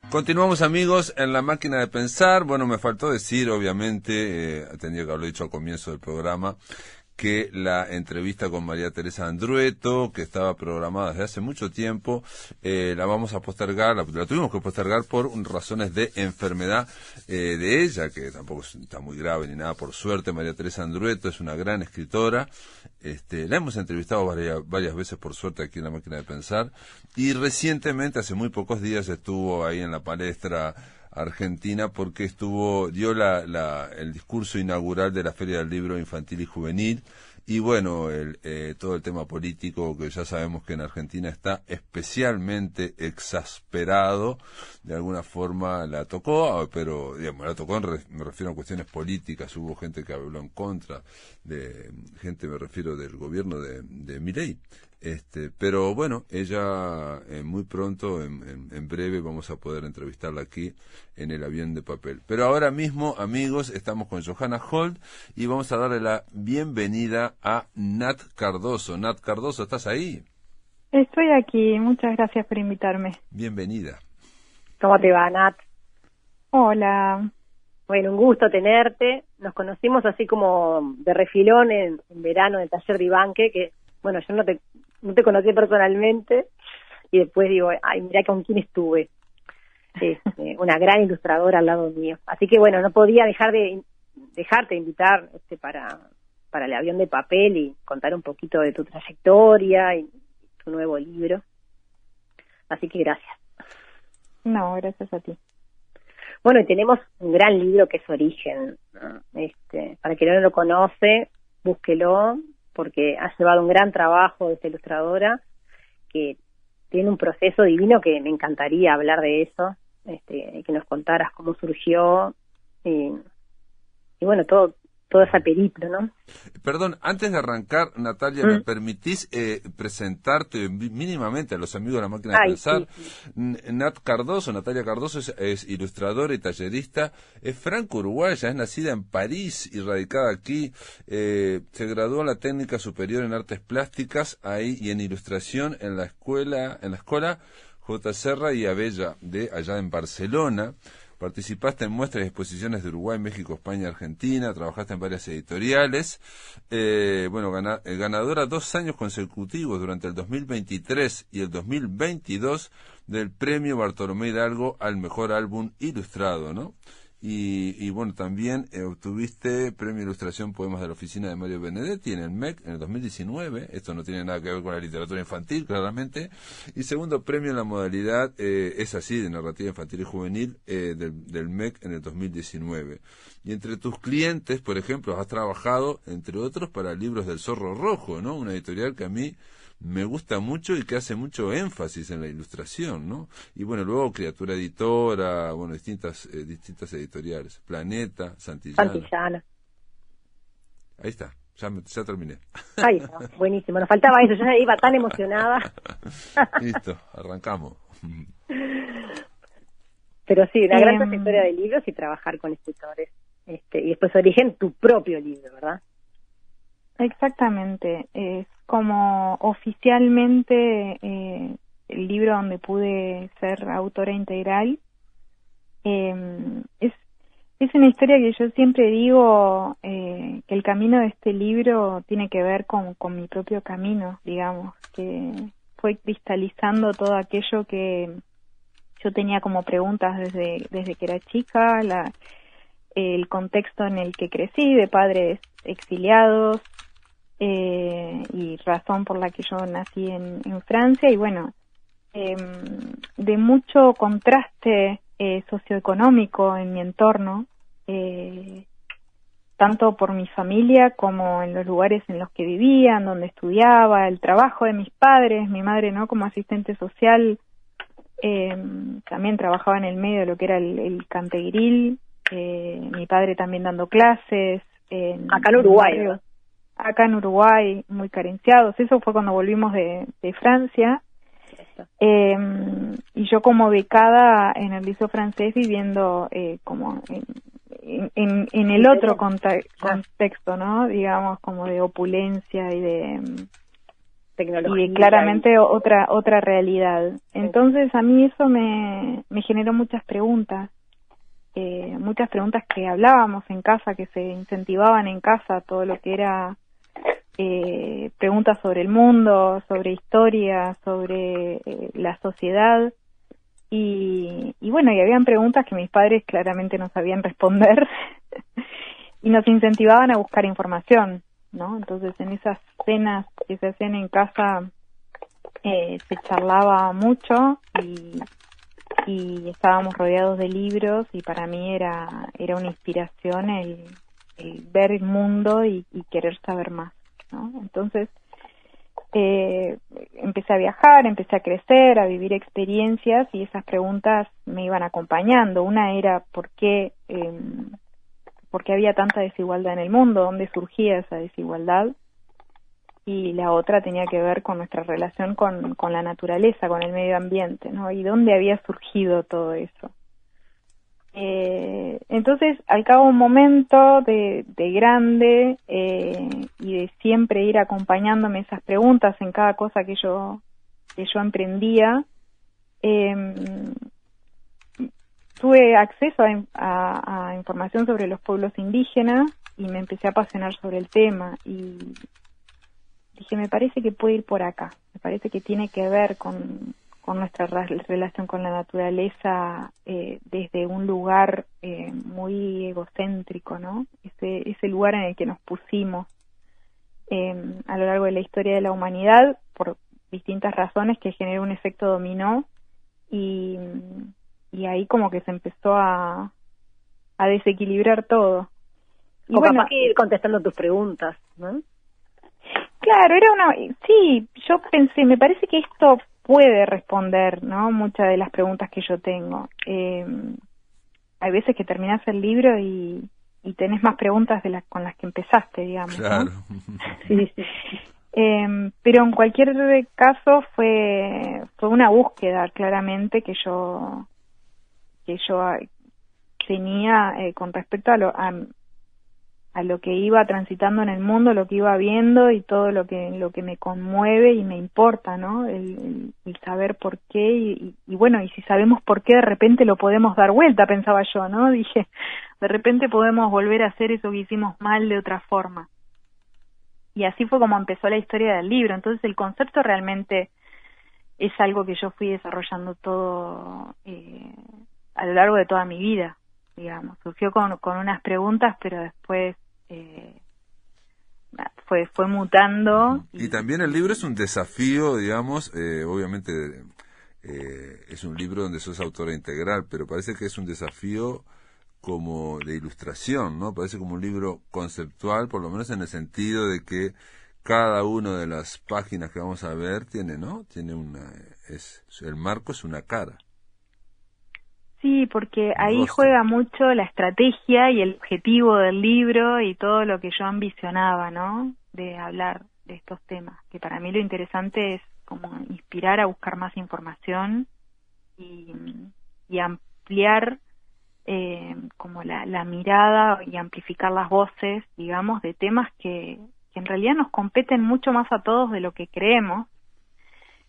Continuamos, amigos, en la máquina de pensar. Bueno, me faltó decir, obviamente, tendría que haberlo dicho al comienzo del programa, que la entrevista con María Teresa Andrueto, que estaba programada desde hace mucho tiempo, la vamos a postergar, la tuvimos que postergar por razones de enfermedad de ella, que tampoco está muy grave ni nada, por suerte. María Teresa Andrueto es una gran escritora, la hemos entrevistado varias veces, por suerte, aquí en la máquina de pensar, y recientemente, hace muy pocos días, estuvo ahí en la palestra argentina porque dio el discurso inaugural de la Feria del Libro Infantil y Juvenil, y bueno, todo el tema político, que ya sabemos que en Argentina está especialmente exasperado, de alguna forma la tocó, pero digamos, la tocó, me refiero a cuestiones políticas. Hubo gente que habló en contra de gente, me refiero del gobierno de Milei. Pero bueno, ella muy pronto, en breve, vamos a poder entrevistarla aquí en el avión de papel. Pero ahora mismo, amigos, estamos con Johanna Holt y vamos a darle la bienvenida a Nat Cardoso. Nat Cardoso, ¿estás ahí? Estoy aquí, muchas gracias por invitarme. Bienvenida. ¿Cómo te va, Nat? Hola. Bueno, un gusto tenerte. Nos conocimos así como de refilón en verano en el taller de Ibanque, que, bueno, yo no te conocí personalmente, y después digo, ay, mira con quién estuve. Una gran ilustradora al lado mío. Así que, bueno, no podía dejarte invitar para el avión de papel y contar un poquito de tu trayectoria y tu nuevo libro. Así que gracias. No, gracias a ti. Bueno, y tenemos un gran libro que es Origen, ¿no? Para quien no lo conoce, búsquelo, porque ha llevado un gran trabajo de esta ilustradora, que tiene un proceso divino que me encantaría hablar de eso, que nos contaras cómo surgió, y bueno, todo ese periplo, ¿no? Perdón, antes de arrancar, Natalia, ¿me permitís presentarte mínimamente a los amigos de la máquina de pensar? Sí. Natalia Cardoso es ilustradora y tallerista, es franco-uruguaya, es nacida en París y radicada aquí, se graduó en la técnica superior en artes plásticas ahí y en ilustración en la escuela J. Serra y Abella de allá en Barcelona. Participaste en muestras y exposiciones de Uruguay, México, España, Argentina, trabajaste en varias editoriales, ganadora 2 años consecutivos durante el 2023 y el 2022 del premio Bartolomé Hidalgo al mejor álbum ilustrado, ¿no? Y bueno, también obtuviste premio Ilustración Poemas de la Oficina de Mario Benedetti en el MEC en el 2019, esto no tiene nada que ver con la literatura infantil, claramente, y segundo premio en la modalidad, es así, de narrativa infantil y juvenil, del MEC en el 2019. Y entre tus clientes, por ejemplo, has trabajado, entre otros, para Libros del Zorro Rojo, ¿no? Una editorial que a mí me gusta mucho y que hace mucho énfasis en la ilustración, ¿no? Y bueno, luego Criatura Editora, bueno, distintas editoriales, Planeta, Santillana. Ahí está, ya terminé. Ahí está, buenísimo, nos faltaba eso, yo ya iba tan emocionada. Listo, arrancamos. Pero sí, una gran trayectoria de libros y trabajar con escritores. Y después Origen, tu propio libro, ¿verdad? Exactamente, es como oficialmente el libro donde pude ser autora integral. Es una historia que yo siempre digo que el camino de este libro tiene que ver con mi propio camino, digamos, que fue cristalizando todo aquello que yo tenía como preguntas desde que era chica, el contexto en el que crecí, de padres exiliados, y razón por la que yo nací en Francia, y bueno, de mucho contraste socioeconómico en mi entorno, tanto por mi familia como en los lugares en los que vivían, donde estudiaba, el trabajo de mis padres, mi madre, ¿no?, como asistente social, también trabajaba en el medio de lo que era el cantegril, mi padre también dando clases. Acá en Uruguay, ¿no? Acá en Uruguay, muy carenciados. Eso fue cuando volvimos de Francia. Y yo como becada en el liceo francés, viviendo como en el otro contexto, ¿no? Digamos, como de opulencia y tecnología. Y claramente otra realidad. Entonces a mí eso me generó muchas preguntas que hablábamos en casa, que se incentivaban en casa, todo lo que era preguntas sobre el mundo, sobre historia, sobre la sociedad. Y bueno, y habían preguntas que mis padres claramente no sabían responder y nos incentivaban a buscar información, ¿no? Entonces en esas cenas que se hacían en casa se charlaba mucho y estábamos rodeados de libros, y para mí era una inspiración el ver el mundo y querer saber más, ¿no? Entonces empecé a viajar, empecé a crecer, a vivir experiencias, y esas preguntas me iban acompañando. Una era ¿por qué había tanta desigualdad en el mundo? ¿Dónde surgía esa desigualdad? Y la otra tenía que ver con nuestra relación con la naturaleza, con el medio ambiente, ¿no? Y dónde había surgido todo eso. Entonces, al cabo de un momento de grande y de siempre ir acompañándome esas preguntas en cada cosa que yo emprendía, tuve acceso a información sobre los pueblos indígenas y me empecé a apasionar sobre el tema, y dije, me parece que puede ir por acá, me parece que tiene que ver con nuestra relación con la naturaleza desde un lugar muy egocéntrico, ¿no? Ese lugar en el que nos pusimos a lo largo de la historia de la humanidad por distintas razones que generó un efecto dominó, y ahí como que se empezó a desequilibrar todo. Y o bueno, capaz que ir contestando tus preguntas, ¿no? Claro, sí, yo pensé, me parece que esto puede responder, ¿no? Muchas de las preguntas que yo tengo. Hay veces que terminás el libro y tenés más preguntas con las que empezaste, digamos, claro. ¿no? Sí. Pero en cualquier caso fue una búsqueda claramente que yo tenía con respecto a lo que iba transitando en el mundo, lo que iba viendo y todo lo que me conmueve y me importa, ¿no? El saber por qué y bueno, y si sabemos por qué, de repente lo podemos dar vuelta, pensaba yo, ¿no? Dije, de repente podemos volver a hacer eso que hicimos mal de otra forma. Y así fue como empezó la historia del libro. Entonces el concepto realmente es algo que yo fui desarrollando todo a lo largo de toda mi vida, digamos. Surgió con unas preguntas, pero después fue mutando. Y también el libro es un desafío, digamos, obviamente es un libro donde sos autora integral, pero parece que es un desafío como de ilustración, ¿no? Parece como un libro conceptual, por lo menos en el sentido de que cada una de las páginas que vamos a ver tiene, ¿no? Tiene el marco es una cara. Sí, porque ahí juega mucho la estrategia y el objetivo del libro y todo lo que yo ambicionaba, ¿no? De hablar de estos temas, que para mí lo interesante es como inspirar a buscar más información y ampliar como la mirada y amplificar las voces, digamos, de temas que en realidad nos competen mucho más a todos de lo que creemos.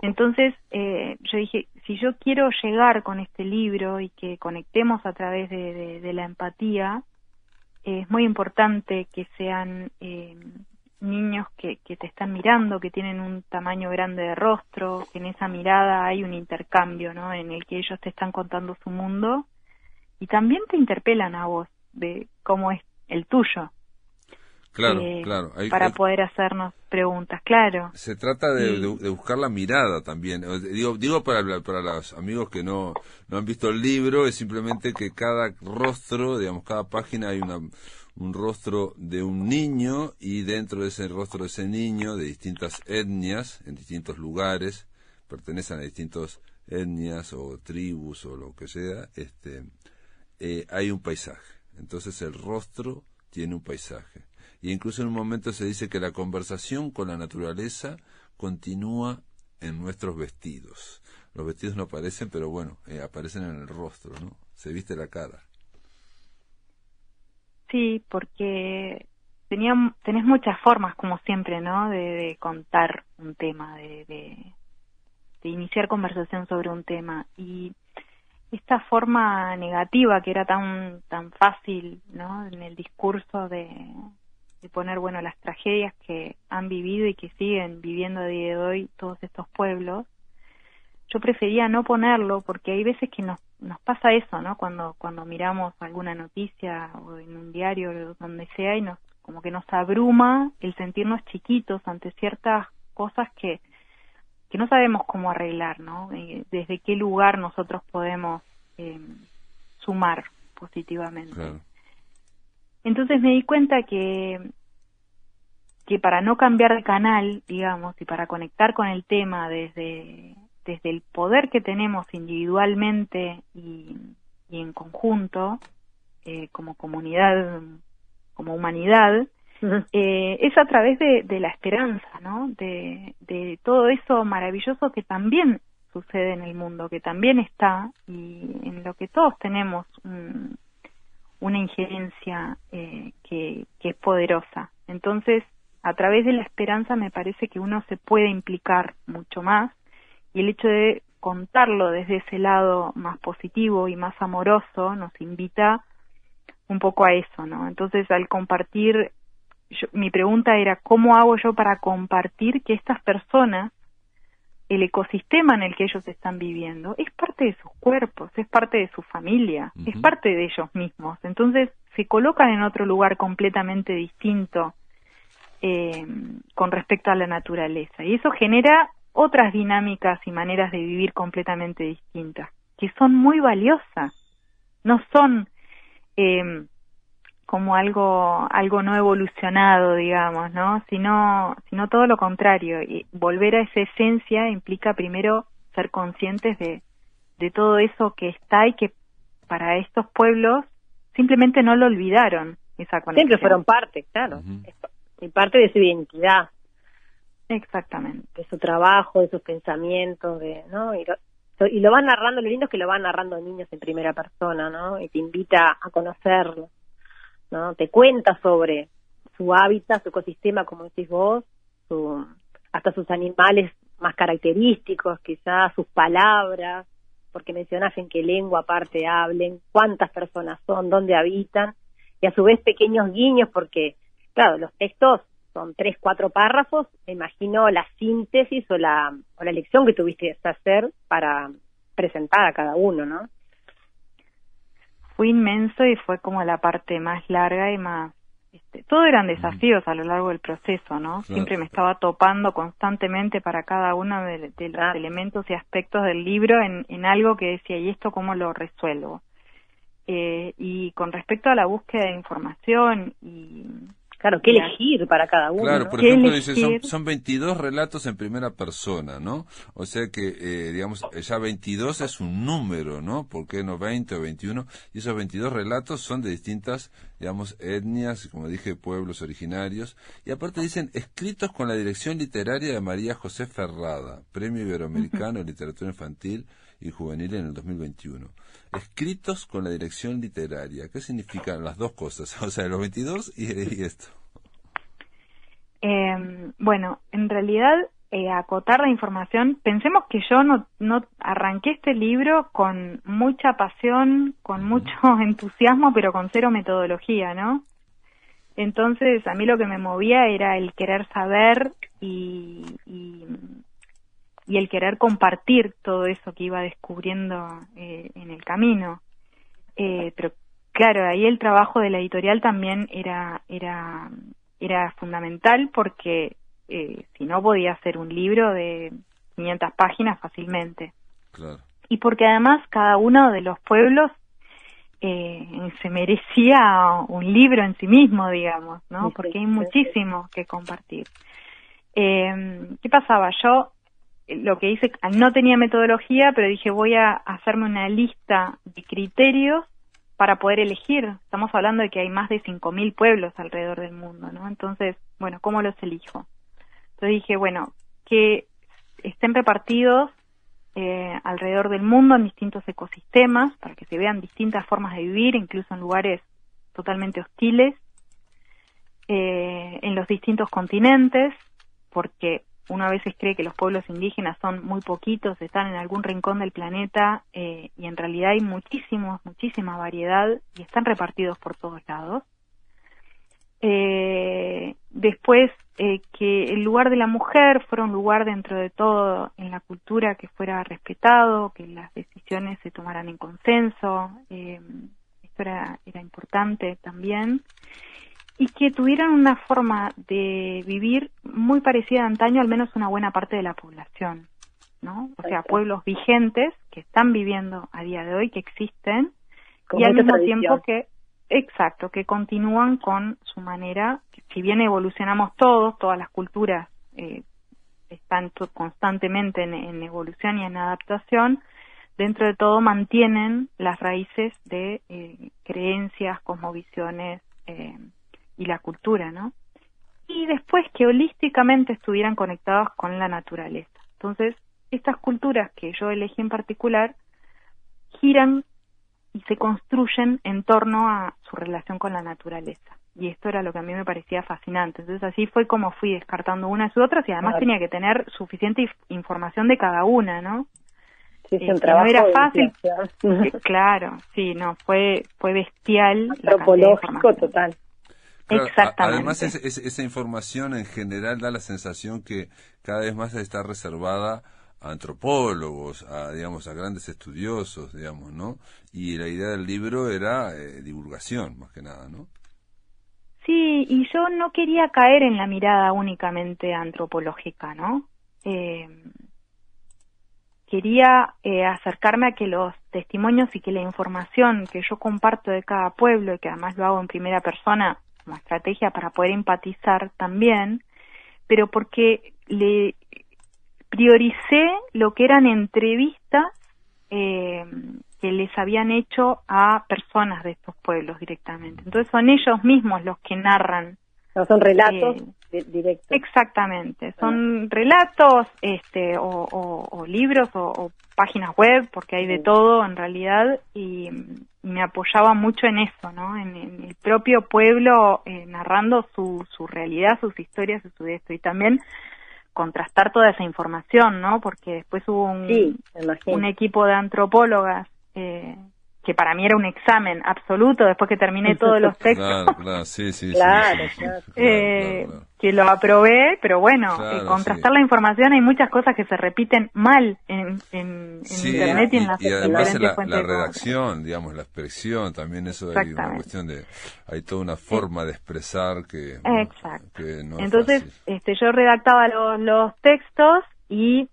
Entonces yo dije, si yo quiero llegar con este libro y que conectemos a través de la empatía, es muy importante que sean niños que te están mirando, que tienen un tamaño grande de rostro, que en esa mirada hay un intercambio, ¿no? En el que ellos te están contando su mundo y también te interpelan a vos de cómo es el tuyo. Claro, claro. Para poder hacernos preguntas, claro. Se trata de buscar la mirada también. Digo para los amigos que no han visto el libro, es simplemente que cada rostro, digamos, cada página hay un rostro de un niño, y dentro de ese rostro de ese niño, de distintas etnias, en distintos lugares, pertenecen a distintas etnias o tribus o lo que sea, hay un paisaje. Entonces el rostro tiene un paisaje. Y incluso en un momento se dice que la conversación con la naturaleza continúa en nuestros vestidos. Los vestidos no aparecen, pero bueno, aparecen en el rostro, ¿no? Se viste la cara. Sí, porque tenés muchas formas, como siempre, ¿no? De contar un tema, de iniciar conversación sobre un tema. Y esta forma negativa que era tan fácil, ¿no? En el discurso de poner, bueno, las tragedias que han vivido y que siguen viviendo a día de hoy todos estos pueblos, yo prefería no ponerlo, porque hay veces que nos pasa eso, ¿no? Cuando miramos alguna noticia o en un diario o donde sea, y como que nos abruma el sentirnos chiquitos ante ciertas cosas que no sabemos cómo arreglar, ¿no? Desde qué lugar nosotros podemos sumar positivamente. Claro. Entonces me di cuenta que para no cambiar de canal, digamos, y para conectar con el tema desde el poder que tenemos individualmente y en conjunto, como comunidad, como humanidad, es a través de la esperanza, ¿no? De todo eso maravilloso que también sucede en el mundo, que también está, y en lo que todos tenemos una injerencia que es poderosa. Entonces, a través de la esperanza me parece que uno se puede implicar mucho más, y el hecho de contarlo desde ese lado más positivo y más amoroso nos invita un poco a eso, ¿no? Entonces, al compartir, mi pregunta era, ¿cómo hago yo para compartir que estas personas, el ecosistema en el que ellos están viviendo, es parte de sus cuerpos, es parte de su familia, es parte de ellos mismos? Entonces, se colocan en otro lugar completamente distinto con respecto a la naturaleza, y eso genera otras dinámicas y maneras de vivir completamente distintas, que son muy valiosas. No son como algo no evolucionado, digamos, ¿no? Sino todo lo contrario. Y volver a esa esencia implica primero ser conscientes de todo eso que está, y que para estos pueblos simplemente no lo olvidaron, esa conexión. Siempre fueron parte, claro, y parte de su identidad. Exactamente. De su trabajo, de sus pensamientos, ¿no? Y lo van narrando, lo lindo es que lo van narrando niños en primera persona, ¿no? Y te invita a conocerlo, ¿no? Te cuenta sobre su hábitat, su ecosistema, como decís vos, hasta sus animales más característicos, quizás sus palabras, porque mencionás en qué lengua aparte hablen, cuántas personas son, dónde habitan, y a su vez pequeños guiños, porque, claro, los textos son 3, 4 párrafos, me imagino la síntesis o la lección que tuviste que hacer para presentar a cada uno, ¿no? Fue inmenso, y fue como la parte más larga y más... todo eran desafíos a lo largo del proceso, ¿no? Claro. Siempre me estaba topando constantemente para cada uno de los elementos y aspectos del libro en algo que decía, ¿y esto cómo lo resuelvo? Y con respecto a la búsqueda de información y... Claro, ¿qué elegir para cada uno? Claro, ¿no? por ejemplo, dice, son 22 relatos en primera persona, ¿no? O sea que, digamos, ya 22 es un número, ¿no? ¿Por qué no 20 o 21? Y esos 22 relatos son de distintas, digamos, etnias, como dije, pueblos originarios. Y aparte dicen, escritos con la dirección literaria de María José Ferrada, Premio Iberoamericano de Literatura Infantil y Juvenil en el 2021. Escritos con la dirección literaria. ¿Qué significan las dos cosas? O sea, los 22 y esto. Bueno, en realidad, acotar la información, pensemos que yo no arranqué este libro con mucha pasión, con mucho entusiasmo, pero con cero metodología, ¿no? Entonces, a mí lo que me movía era el querer saber y el querer compartir todo eso que iba descubriendo en el camino. Pero claro, ahí el trabajo de la editorial también era fundamental, porque si no podía hacer un libro de 500 páginas fácilmente. Claro. Y porque además cada uno de los pueblos se merecía un libro en sí mismo, digamos, ¿no? Porque hay muchísimo que compartir. ¿Qué pasaba? Yo lo que hice, no tenía metodología, pero dije, voy a hacerme una lista de criterios para poder elegir. Estamos hablando de que hay más de 5.000 pueblos alrededor del mundo, ¿no? Entonces, bueno, ¿cómo los elijo? Entonces dije, bueno, que estén repartidos alrededor del mundo en distintos ecosistemas, para que se vean distintas formas de vivir, incluso en lugares totalmente hostiles, en los distintos continentes, porque uno a veces cree que los pueblos indígenas son muy poquitos, están en algún rincón del planeta, y en realidad hay muchísima variedad y están repartidos por todos lados. Después, que el lugar de la mujer fuera un lugar dentro de todo en la cultura que fuera respetado, que las decisiones se tomaran en consenso, esto era importante también, y que tuvieran una forma de vivir muy parecida a antaño, al menos una buena parte de la población, ¿no? O sea, pueblos vigentes que están viviendo a día de hoy, que existen, y al mismo tiempo que continúan con su manera, que si bien evolucionamos todas las culturas están constantemente en evolución y en adaptación, dentro de todo mantienen las raíces de creencias, cosmovisiones y la cultura, ¿no? Y después que holísticamente estuvieran conectados con la naturaleza. Entonces, estas culturas que yo elegí en particular giran y se construyen en torno a su relación con la naturaleza. Y esto era lo que a mí me parecía fascinante. Entonces así fue como fui descartando unas y otras, y además tenía que tener suficiente información de cada una, ¿no? Sí, es un trabajo no era fácil. Claro, sí, no, fue bestial. Antropológico total. Claro, exactamente. Además, esa información en general da la sensación que cada vez más está reservada a antropólogos, digamos, a grandes estudiosos, digamos, ¿no? Y la idea del libro era divulgación, más que nada, ¿no? Sí, y yo no quería caer en la mirada únicamente antropológica, ¿no? Quería acercarme a que los testimonios y que la información que yo comparto de cada pueblo, y que además lo hago en primera persona como estrategia para poder empatizar también, pero porque le prioricé lo que eran entrevistas que les habían hecho a personas de estos pueblos directamente. Entonces son ellos mismos los que narran. No son relatos directos. Exactamente, son relatos o libros o páginas web, porque hay de todo en realidad, y me apoyaba mucho en eso, ¿no? En el propio pueblo narrando su realidad, sus historias y su esto, y también contrastar toda esa información, ¿no? Porque después hubo un equipo de antropólogas que para mí era un examen absoluto después que terminé todos los textos. Claro, sí. Claro. Que lo aprobé, pero bueno, contrastar la información, hay muchas cosas que se repiten mal en internet y en las además diferentes fuentes. la redacción, digamos, la expresión, también eso hay una cuestión hay toda una forma de expresar que no es Entonces, fácil. yo redactaba los textos y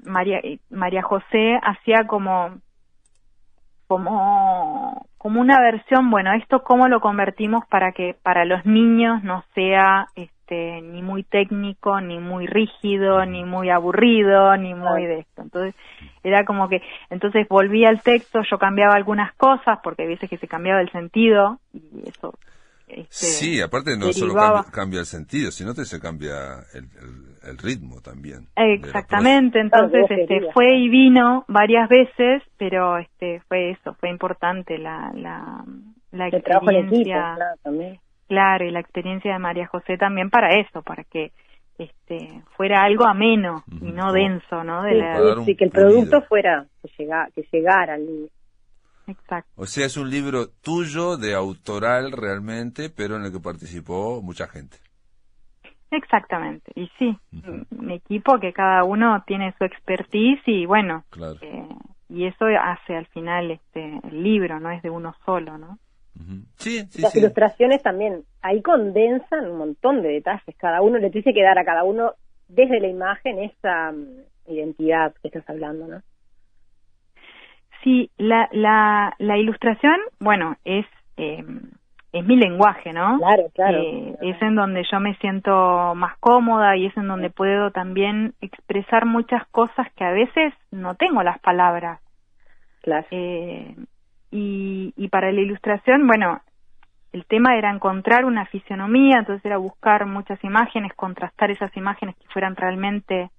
María José hacía como una versión, bueno, esto cómo lo convertimos para que para los niños no sea ni muy técnico, ni muy rígido, ni muy aburrido, ni muy de esto. Entonces, era como que, entonces volvía al texto, yo cambiaba algunas cosas, porque hay veces que se cambiaba el sentido, y eso sí, aparte no derivaba. solo cambia el sentido, sino que se cambia el ritmo también. Exactamente, entonces fue y vino varias veces, pero fue importante la el trabajo en equipo, experiencia, claro, también. Claro, y la experiencia de María José también para eso, para que fuera algo ameno y no denso, ¿no? Sí, que el producto fuera, que llegara al niño. Exacto. O sea, es un libro tuyo, de autoral realmente, pero en el que participó mucha gente. Exactamente, y sí, un equipo que cada uno tiene su expertise y bueno, claro. Y eso hace al final el libro, no es de uno solo, ¿no? Sí, Las ilustraciones también, ahí condensan un montón de detalles, cada uno le dice que dar a cada uno desde la imagen esa identidad que estás hablando, ¿no? Sí, la ilustración, bueno, es mi lenguaje, ¿no? Claro. Es en donde yo me siento más cómoda y es en donde puedo también expresar muchas cosas que a veces no tengo las palabras. Claro. Y para la ilustración, bueno, el tema era encontrar una fisionomía, entonces era buscar muchas imágenes, contrastar esas imágenes que fueran realmente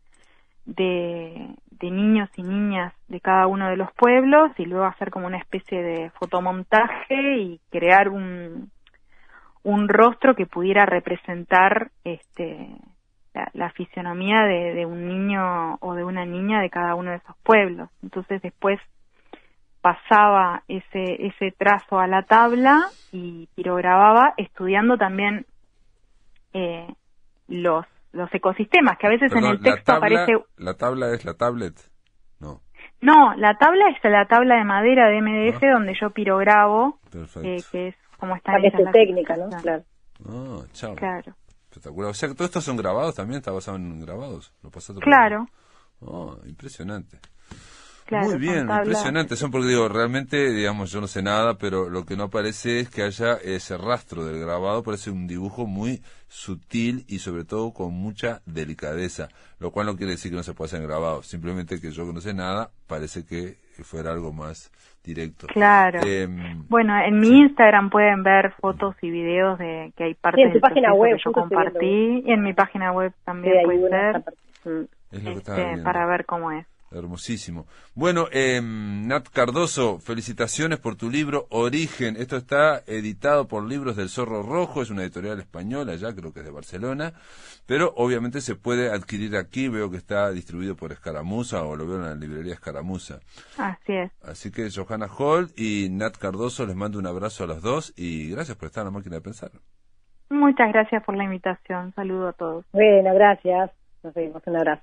de niños y niñas de cada uno de los pueblos, y luego hacer como una especie de fotomontaje y crear un un rostro que pudiera representar la fisionomía de un niño o de una niña de cada uno de esos pueblos. Entonces después pasaba ese trazo a la tabla y pirogrababa, estudiando también los ecosistemas, que a veces en el texto aparece... ¿La tabla es la tablet? No. No, la tabla es la tabla de madera de MDF donde yo pirograbo, que es como está en la técnica, ¿no? Claro. Chao. Claro. Espectacular. O sea, que todo esto son grabados también, está basado en grabados. ¿Lo pasaste? Claro. Impresionante. Claro, muy bien, impresionante. Son porque digo, realmente, digamos, yo no sé nada, pero lo que no aparece es que haya ese rastro del grabado, parece un dibujo muy sutil y sobre todo con mucha delicadeza, lo cual no quiere decir que no se pueda hacer en grabado, simplemente que yo que no sé nada, parece que fuera algo más directo. Claro. Bueno, en mi Instagram pueden ver fotos y videos de que hay partes del página web que yo compartí, y en mi página web también puede ser, es lo que estaba viendo. para ver cómo es. Hermosísimo. Bueno, Nat Cardoso, felicitaciones por tu libro Origen. Esto está editado por Libros del Zorro Rojo, es una editorial española, ya creo que es de Barcelona, pero obviamente se puede adquirir aquí. Veo que está distribuido por Escaramuza, o lo veo en la librería Escaramuza. Así es. Así que Johanna Holt y Nat Cardoso, les mando un abrazo a los dos y gracias por estar en La Máquina de Pensar. Muchas gracias por la invitación. Saludo a todos. Bueno, gracias. Nos vemos. Un abrazo.